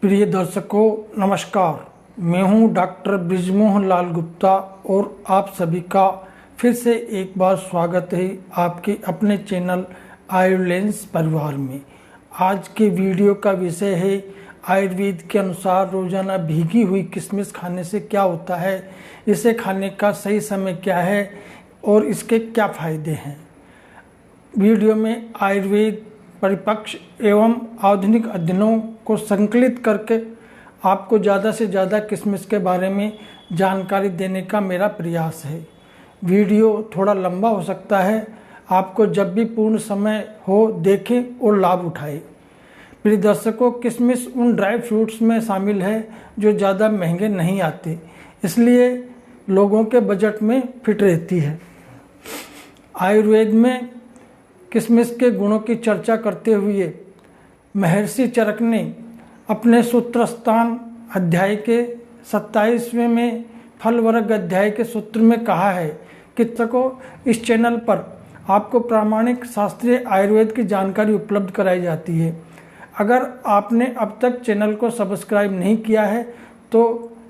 प्रिय दर्शकों नमस्कार। मैं हूं डॉक्टर बृजमोहन लाल गुप्ता और आप सभी का फिर से एक बार स्वागत है आपके अपने चैनल आयुर्लेंस परिवार में। आज के वीडियो का विषय है आयुर्वेद के अनुसार रोजाना भीगी हुई किशमिश खाने से क्या होता है, इसे खाने का सही समय क्या है और इसके क्या फायदे हैं। वीडियो में आयुर्वेद परिपक्ष एवं आधुनिक अध्ययनों को संकलित करके आपको ज़्यादा से ज़्यादा किशमिश के बारे में जानकारी देने का मेरा प्रयास है। वीडियो थोड़ा लंबा हो सकता है, आपको जब भी पूर्ण समय हो देखें और लाभ उठाएं। प्रिय दर्शकों, किशमिश उन ड्राई फ्रूट्स में शामिल है जो ज़्यादा महंगे नहीं आते, इसलिए लोगों के बजट में फिट रहती है। आयुर्वेद में किशमिश के गुणों की चर्चा करते हुए महर्षि चरक ने अपने सूत्रस्थान अध्याय के 27वें में फल वर्ग अध्याय के सूत्र में कहा है कि इस चैनल पर आपको प्रामाणिक शास्त्रीय आयुर्वेद की जानकारी उपलब्ध कराई जाती है। अगर आपने अब तक चैनल को सब्सक्राइब नहीं किया है तो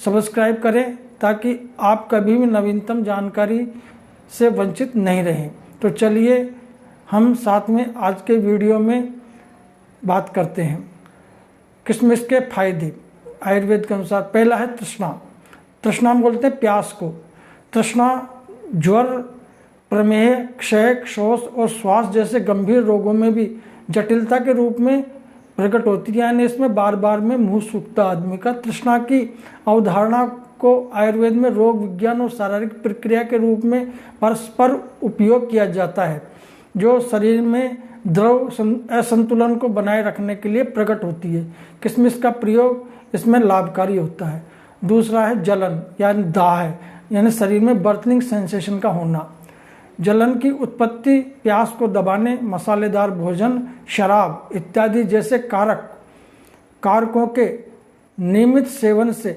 सब्सक्राइब करें ताकि आप कभी भी नवीनतम जानकारी से वंचित नहीं रहें। तो चलिए हम साथ में आज के वीडियो में बात करते हैं। किशमिश के फायदे आयुर्वेद के अनुसार पहला है तृष्णा। तृष्णा हम बोलते हैं प्यास को। तृष्णा ज्वर, प्रमेह, क्षय, शोष और श्वास जैसे गंभीर रोगों में भी जटिलता के रूप में प्रकट होती है। यानी इसमें बार बार में मुंह सूखता आदमी का। तृष्णा की अवधारणा को आयुर्वेद में रोग विज्ञान और शारीरिक प्रक्रिया के रूप में परस्पर उपयोग किया जाता है, जो शरीर में द्रव असंतुलन को बनाए रखने के लिए प्रकट होती है। किशमिश का प्रयोग इसमें लाभकारी होता है। दूसरा है जलन यानी दाह, यानी शरीर में बर्निंग सेंसेशन का होना। जलन की उत्पत्ति प्यास को दबाने, मसालेदार भोजन, शराब इत्यादि जैसे कारकों के नियमित सेवन से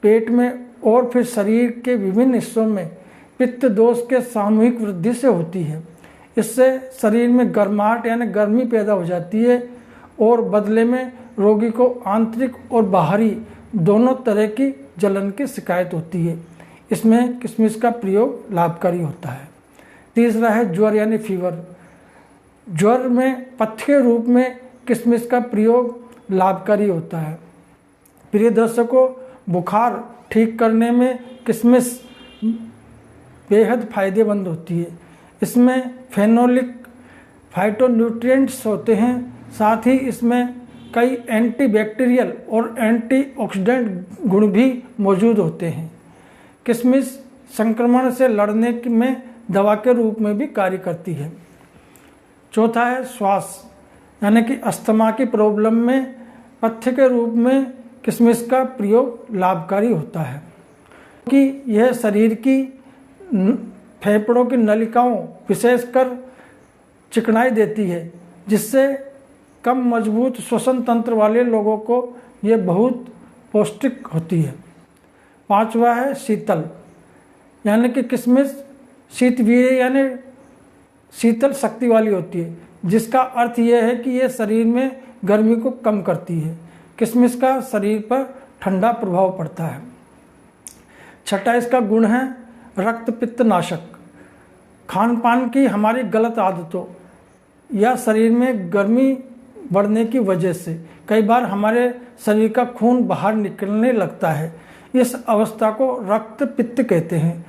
पेट में और फिर शरीर के विभिन्न हिस्सों में पित्त दोष के सामूहिक वृद्धि से होती है। इससे शरीर में गर्माहट यानी गर्मी पैदा हो जाती है और बदले में रोगी को आंतरिक और बाहरी दोनों तरह की जलन की शिकायत होती है। इसमें किशमिश का प्रयोग लाभकारी होता है। तीसरा है ज्वर यानी फीवर। ज्वर में पथ्य के रूप में किशमिश का प्रयोग लाभकारी होता है। प्रिय दर्शकों, बुखार ठीक करने में किशमिश बेहद फायदेमंद होती है। इसमें फेनोलिक फाइटोन्यूट्रिएंट्स होते हैं, साथ ही इसमें कई एंटीबैक्टीरियल और एंटीऑक्सीडेंट गुण भी मौजूद होते हैं। किशमिश संक्रमण से लड़ने में दवा के रूप में भी कार्य करती है। चौथा है श्वास यानी कि अस्थमा की प्रॉब्लम में पथ्य के रूप में किशमिश का प्रयोग लाभकारी होता है, क्योंकि यह शरीर की फेफड़ों की नलिकाओं विशेषकर चिकनाई देती है, जिससे कम मजबूत श्वसन तंत्र वाले लोगों को यह बहुत पौष्टिक होती है। पांचवा है शीतल यानी कि किशमिश शीतवीर्य यानी शीतल शक्ति वाली होती है, जिसका अर्थ यह है कि यह शरीर में गर्मी को कम करती है। किशमिश का शरीर पर ठंडा प्रभाव पड़ता है। छठा इसका गुण है रक्त पित्त नाशक। खान पान की हमारी गलत आदतों या शरीर में गर्मी बढ़ने की वजह से कई बार हमारे शरीर का खून बाहर निकलने लगता है। इस अवस्था को रक्त पित्त कहते हैं।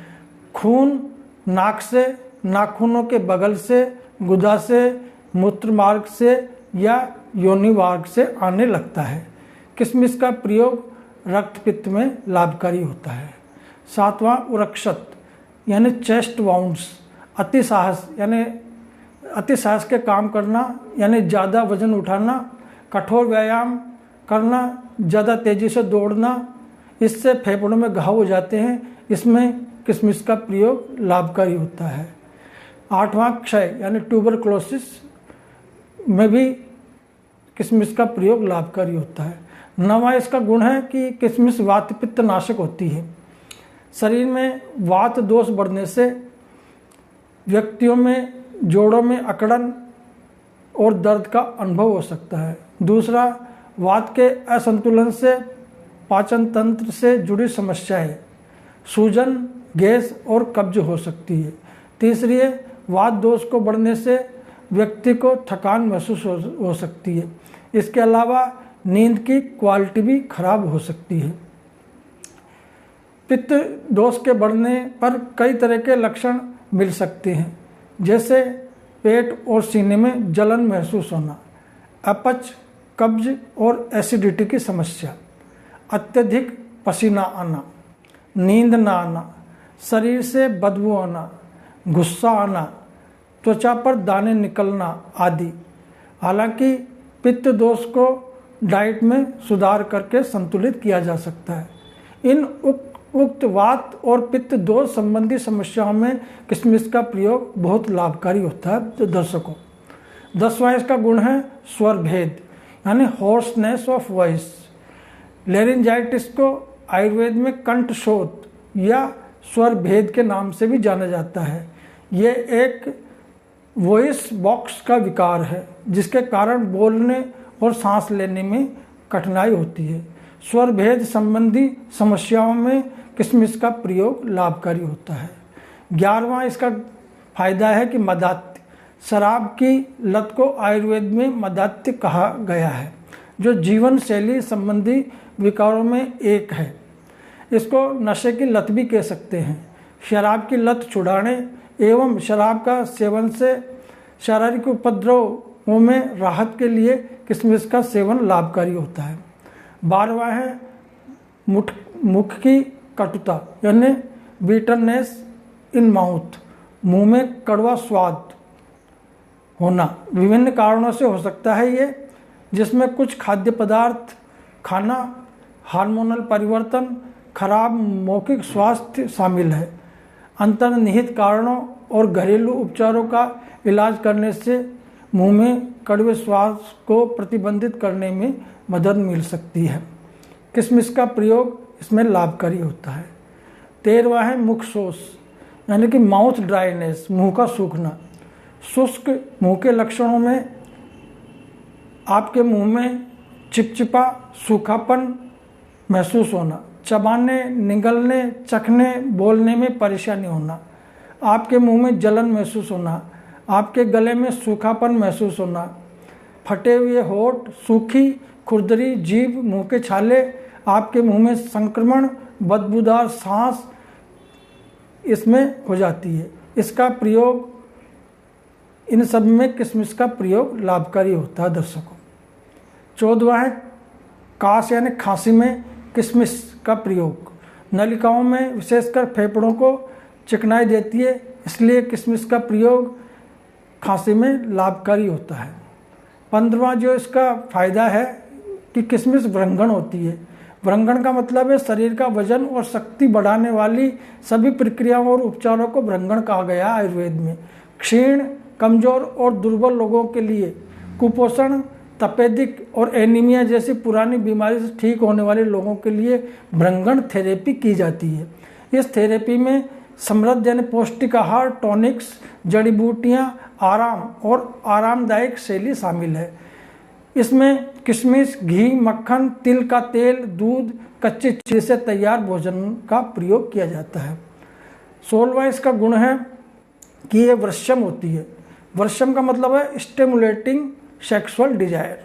खून नाक से, नाखूनों के बगल से, गुदा से, मूत्र मार्ग से या योनि मार्ग से आने लगता है। किशमिश का प्रयोग रक्त पित्त में लाभकारी होता है। सातवां उरक्षत यानी चेस्ट वाउंड्स। अतिसाहस यानी अतिसाहस के काम करना यानी ज़्यादा वजन उठाना, कठोर व्यायाम करना, ज़्यादा तेज़ी से दौड़ना, इससे फेफड़ों में घाव हो जाते हैं। इसमें किशमिश का प्रयोग लाभकारी होता है। आठवां क्षय यानी ट्यूबरक्लोसिस में भी किशमिश का प्रयोग लाभकारी होता है। नौवां इसका गुण है कि किशमिश वात पित्त नाशक होती है। शरीर में वात दोष बढ़ने से व्यक्तियों में जोड़ों में अकड़न और दर्द का अनुभव हो सकता है। दूसरा, वात के असंतुलन से पाचन तंत्र से जुड़ी समस्याएं, सूजन, गैस और कब्ज हो सकती है। तीसरी है वात दोष को बढ़ने से व्यक्ति को थकान महसूस हो सकती है। इसके अलावा नींद की क्वालिटी भी खराब हो सकती है। पित्त दोष के बढ़ने पर कई तरह के लक्षण मिल सकते हैं, जैसे पेट और सीने में जलन महसूस होना, अपच, कब्ज और एसिडिटी की समस्या, अत्यधिक पसीना आना, नींद न आना, शरीर से बदबू आना, गुस्सा आना, त्वचा पर दाने निकलना आदि। हालांकि पित्त दोष को डाइट में सुधार करके संतुलित किया जा सकता है। इन उक्त वात और पित्त दोष संबंधी समस्याओं में किशमिश का प्रयोग बहुत लाभकारी होता है। दर्शकों, 10वां इसका गुण है स्वर भेद, यानी हॉर्सनेस ऑफ वॉइस। लेरिंजाइटिस को आयुर्वेद में कंठ शोथ या स्वर भेद के नाम से भी जाना जाता है। ये एक वॉइस बॉक्स का विकार है जिसके कारण बोलने और सांस लेने में कठिनाई होती है। स्वर भेद संबंधी समस्याओं में किशमिश का प्रयोग लाभकारी होता है। 11वां इसका फायदा है कि मदात्य, शराब की लत को आयुर्वेद में मदात्य कहा गया है, जो जीवन शैली संबंधी विकारों में एक है। इसको नशे की लत भी कह सकते हैं। शराब की लत छुड़ाने एवं शराब का सेवन से शारीरिक उपद्रवों में राहत के लिए किशमिश का सेवन लाभकारी होता है। 12वां है मुख की कटुता, यानी बिटरनेस इन माउथ, मुंह में कड़वा स्वाद होना। विभिन्न कारणों से हो सकता है ये, जिसमें कुछ खाद्य पदार्थ खाना, हार्मोनल परिवर्तन, खराब मौखिक स्वास्थ्य शामिल है। अंतर्निहित कारणों और घरेलू उपचारों का इलाज करने से मुंह में कड़वे स्वाद को प्रतिबंधित करने में मदद मिल सकती है। किशमिश का प्रयोग इसमें लाभकारी होता है। 13वां है मुख शोष, यानी कि माउथ ड्राइनेस, मुंह का सूखना। शुष्क मुंह के लक्षणों में आपके मुंह में चिपचिपा सूखापन महसूस होना, चबाने, निगलने, चखने, बोलने में परेशानी होना, आपके मुंह में जलन महसूस होना, आपके गले में सूखापन महसूस होना, फटे हुए होंठ, सूखी खुरदरी जीभ, मुंह के छाले, आपके मुंह में संक्रमण, बदबूदार सांस इसमें हो जाती है। इसका प्रयोग, इन सब में किशमिश का प्रयोग लाभकारी होता है। दर्शकों, 14वां है काश, यानी खांसी में किशमिश का प्रयोग। नलिकाओं में विशेषकर फेफड़ों को चिकनाई देती है, इसलिए किशमिश का प्रयोग खांसी में लाभकारी होता है। 15वां जो इसका फायदा है कि किशमिश व्रंगण होती है। व्रंगण का मतलब है शरीर का वजन और शक्ति बढ़ाने वाली सभी प्रक्रियाओं और उपचारों को व्रंगण कहा गया है आयुर्वेद में। क्षीण, कमजोर और दुर्बल लोगों के लिए, कुपोषण, तपेदिक और एनीमिया जैसी पुरानी बीमारी से ठीक होने वाले लोगों के लिए व्रंगण थेरेपी की जाती है। इस थेरेपी में समृद्ध यानी पौष्टिक आहार, टॉनिक्स, जड़ी बूटियाँ, आराम और आरामदायक शैली शामिल है। इसमें किशमिश, घी, मक्खन, तिल का तेल, दूध, कच्ची चीज से तैयार भोजन का प्रयोग किया जाता है। 16वां इसका गुण है कि ये वृषम होती है। वृषम का मतलब है स्टिमुलेटिंग सेक्सुअल डिजायर।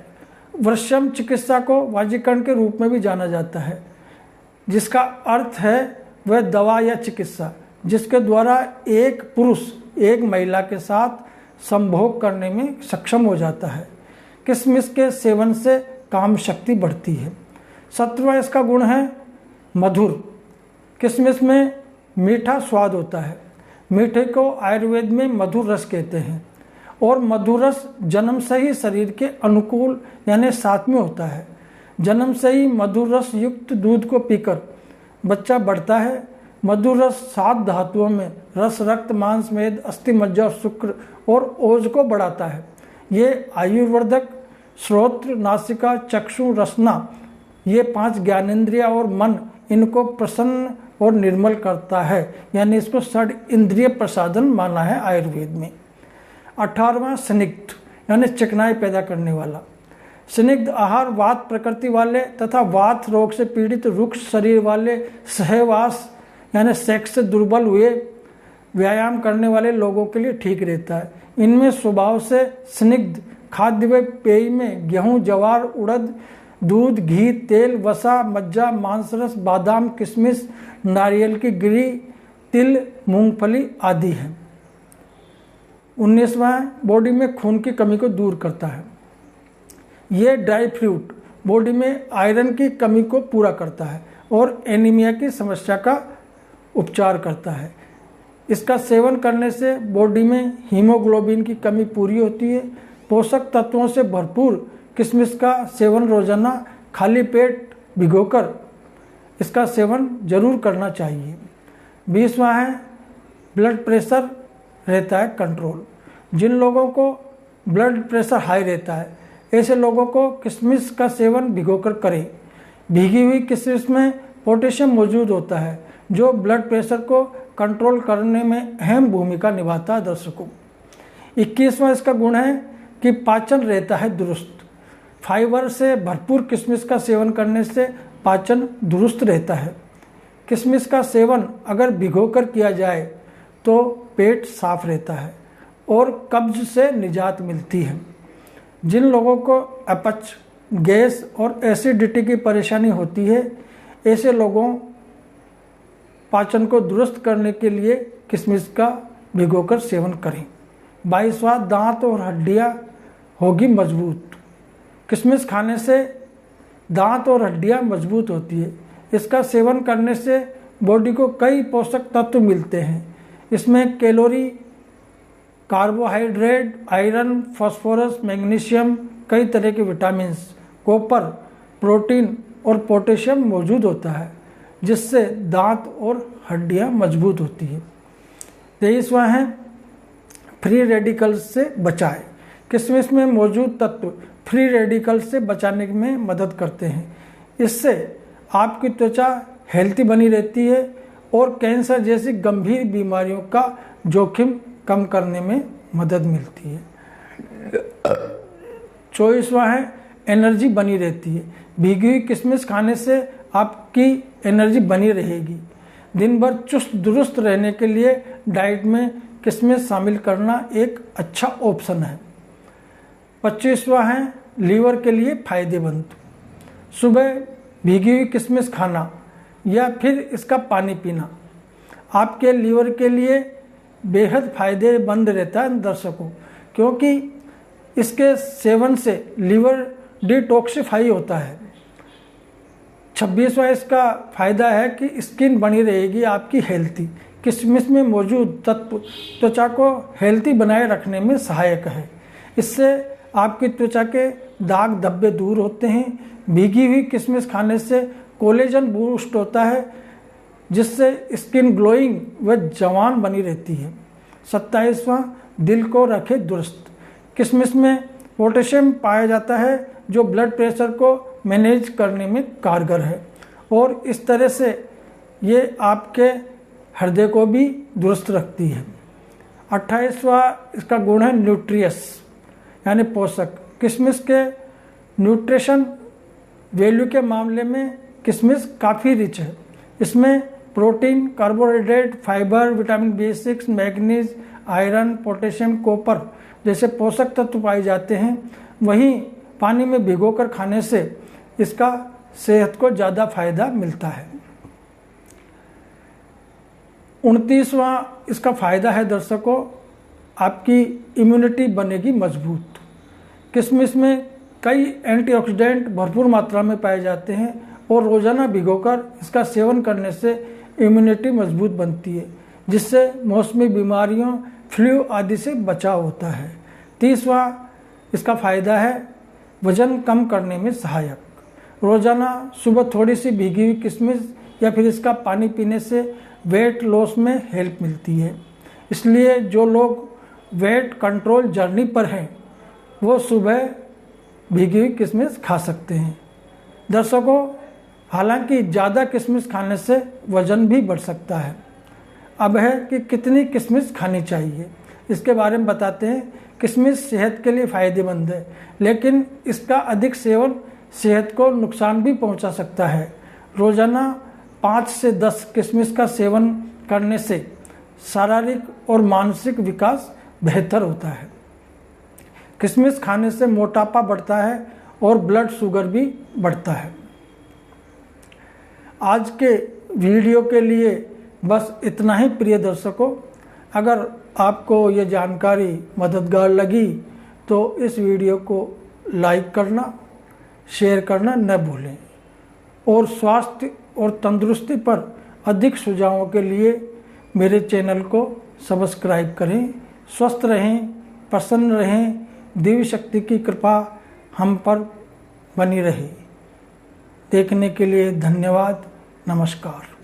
वृषम चिकित्सा को वाजीकरण के रूप में भी जाना जाता है, जिसका अर्थ है वह दवा या चिकित्सा जिसके द्वारा एक पुरुष एक महिला के साथ संभोग करने में सक्षम हो जाता है। किशमिश के सेवन से काम शक्ति बढ़ती है। 17वां इसका गुण है मधुर। किशमिश में मीठा स्वाद होता है। मीठे को आयुर्वेद में मधुर रस कहते हैं और मधुर रस जन्म से ही शरीर के अनुकूल यानी साथ में होता है। जन्म से ही मधुर रस युक्त दूध को पीकर बच्चा बढ़ता है। मधुर रस 7 धातुओं में रस, रक्त, मांस, मेद, अस्थि, मज्जा, शुक्र और ओज को बढ़ाता है। ये आयुर्वर्धक, श्रोत्र, नासिका, चक्षु, रसना, ये 5 ज्ञानेंद्रिया और मन, इनको प्रसन्न और निर्मल करता है, यानी इसको षड इंद्रिय प्रसादन माना है आयुर्वेद में। 18वां स्निग्ध यानी चिकनाई पैदा करने वाला। स्निग्ध आहार वात प्रकृति वाले तथा वात रोग से पीड़ित रुक्ष शरीर वाले, सहवास यानी सेक्स से दुर्बल हुए, व्यायाम करने वाले लोगों के लिए ठीक रहता है। इनमें स्वभाव से स्निग्ध खाद्य व पेय में गेहूं, जवार, उड़द, दूध, घी, तेल, वसा, मज्जा, मांसरस, बादाम, किशमिश, नारियल की गिरी, तिल, मूंगफली आदि है। 19वां बॉडी में खून की कमी को दूर करता है। ये ड्राई फ्रूट बॉडी में आयरन की कमी को पूरा करता है और एनीमिया की समस्या का उपचार करता है। इसका सेवन करने से बॉडी में हीमोग्लोबिन की कमी पूरी होती है। पोषक तत्वों से भरपूर किशमिश का सेवन रोजाना खाली पेट भिगोकर इसका सेवन जरूर करना चाहिए। 20वां है ब्लड प्रेशर रहता है कंट्रोल। जिन लोगों को ब्लड प्रेशर हाई रहता है ऐसे लोगों को किशमिश का सेवन भिगोकर करें। भीगी हुई किशमिश में पोटेशियम मौजूद होता है जो ब्लड प्रेशर को कंट्रोल करने में अहम भूमिका निभाता है। दर्शकों, 21वां इसका गुण है कि पाचन रहता है दुरुस्त। फाइबर से भरपूर किशमिश का सेवन करने से पाचन दुरुस्त रहता है। किशमिश का सेवन अगर भिगोकर किया जाए तो पेट साफ रहता है और कब्ज से निजात मिलती है। जिन लोगों को अपच, गैस और एसिडिटी की परेशानी होती है ऐसे लोगों पाचन को दुरुस्त करने के लिए किशमिश का भिगोकर सेवन करें। 22वां दांत और हड्डियां होगी मजबूत। किशमिश खाने से दांत और हड्डियां मजबूत होती है। इसका सेवन करने से बॉडी को कई पोषक तत्व मिलते हैं। इसमें calorie, carbohydrate, iron, phosphorus, magnesium, कई तरह के विटामिन, कॉपर, प्रोटीन और पोटेशियम मौजूद होता है जिससे दांत और हड्डियां मजबूत होती है। 23वां है फ्री रेडिकल्स से बचाए। किशमिश में मौजूद तत्व फ्री रेडिकल्स से बचाने में मदद करते हैं। इससे आपकी त्वचा हेल्थी बनी रहती है और कैंसर जैसी गंभीर बीमारियों का जोखिम कम करने में मदद मिलती है। 24वां है एनर्जी बनी रहती है। भीगी हुई किशमिश खाने से आपकी एनर्जी बनी रहेगी। दिन भर चुस्त दुरुस्त रहने के लिए डाइट में किशमिश शामिल करना एक अच्छा ऑप्शन है। 25वां है लीवर के लिए फायदेमंद। सुबह भीगी हुई किशमिश खाना या फिर इसका पानी पीना आपके लीवर के लिए बेहद फायदेमंद रहता है दर्शकों, क्योंकि इसके सेवन से लीवर डिटॉक्सिफाई होता है। 26वां इसका फायदा है कि स्किन बनी रहेगी आपकी हेल्थी। किशमिश में मौजूद तत्व त्वचा को हेल्थी बनाए रखने में सहायक है। इससे आपकी त्वचा के दाग धब्बे दूर होते हैं। भीगी हुई किशमिश खाने से कोलेजन बूस्ट होता है जिससे स्किन ग्लोइंग व जवान बनी रहती है। 27वां दिल को रखे दुरुस्त। किशमिश में पोटेशियम पाया जाता है जो ब्लड प्रेशर को मैनेज करने में कारगर है और इस तरह से ये आपके हृदय को भी दुरुस्त रखती है। 28वां इसका गुण है न्यूट्रियस यानी पोषक। किशमिश के न्यूट्रिशन वैल्यू के मामले में किशमिश काफ़ी रिच है। इसमें protein, carbohydrate, fibre, vitamin B6, manganese, iron, potassium, copper जैसे पोषक तत्व पाए जाते हैं। वहीं पानी में भिगोकर खाने से इसका सेहत को ज़्यादा फायदा मिलता है। 29वां इसका फायदा है दर्शकों, आपकी इम्यूनिटी बनेगी मजबूत। किशमिश में कई एंटीऑक्सीडेंट भरपूर मात्रा में पाए जाते हैं और रोजाना भिगोकर इसका सेवन करने से इम्यूनिटी मजबूत बनती है जिससे मौसमी बीमारियों, फ्लू आदि से बचाव होता है। 30वां इसका फायदा है वजन कम करने में सहायक। रोजाना सुबह थोड़ी सी भीगी हुई किशमिश या फिर इसका पानी पीने से वेट लॉस में हेल्प मिलती है। इसलिए जो लोग वेट कंट्रोल जर्नी पर हैं वो सुबह भीगी हुई किशमिश खा सकते हैं। दर्शकों, हालांकि ज़्यादा किशमिश खाने से वज़न भी बढ़ सकता है। अब है कि कितनी किशमिश खानी चाहिए। इसके बारे में बताते हैं। किशमिश सेहत के लिए फ़ायदेमंद है, लेकिन इसका अधिक सेवन सेहत को नुकसान भी पहुंचा सकता है। रोज़ाना 5 से 10 किशमिश का सेवन करने से शारीरिक और मानसिक विकास बेहतर होता है। किशमिश खाने से मोटापा बढ़ता है और ब्लड शुगर भी बढ़ता है। आज के वीडियो के लिए बस इतना ही प्रिय दर्शकों। अगर आपको ये जानकारी मददगार लगी तो इस वीडियो को लाइक करना, शेयर करना न भूलें और स्वास्थ्य और तंदुरुस्ती पर अधिक सुझावों के लिए मेरे चैनल को सब्सक्राइब करें। स्वस्थ रहें, प्रसन्न रहें, देवी शक्ति की कृपा हम पर बनी रहे। देखने के लिए धन्यवाद। नमस्कार।